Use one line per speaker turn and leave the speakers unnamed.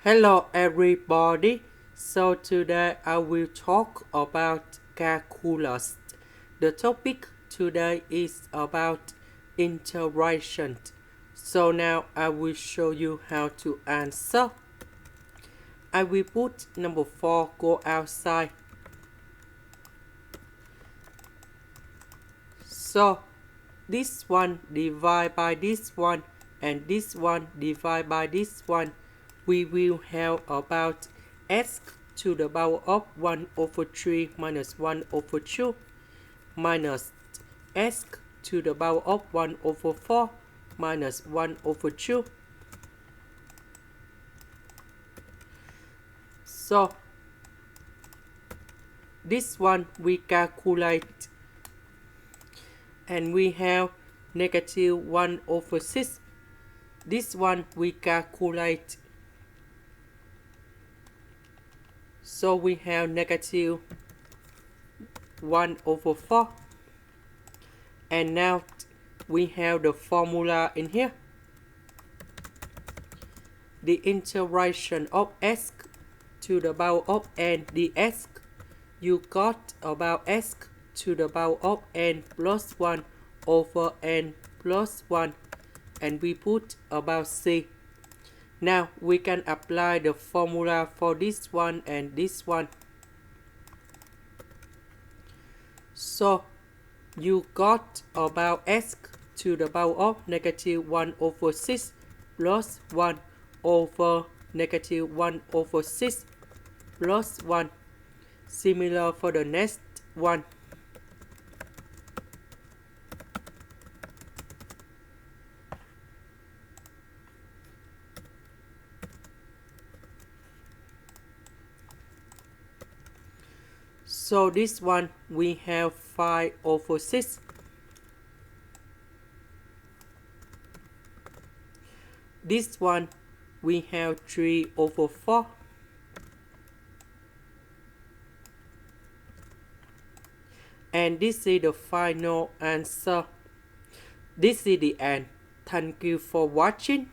Hello everybody. So today I will talk about calculus. The topic today is about integration. So now I will show you how to answer. I will put number 4 go outside. So this one divide by this one and this one divide by this one. We will have about s to the power of 1 over 3 minus 1 over 2 minus s to the power of 1 over 4 minus 1 over 2. So this one we calculate and we have negative 1 over 6. This one we calculate. So we have negative 1 over 4. And now we have the formula in here. The integration of s to the power of n ds. You got about s to the power of n plus 1 over n plus 1. And we put about c. Now we can apply the formula for this one and this one. So you got about s to the power of negative 1 over 6 plus 1 over negative 1 over 6 plus 1. Similar for the next one. So this one we have 5 over 6. This one we have 3 over 4. And this is the final answer. This is the end. Thank you for watching.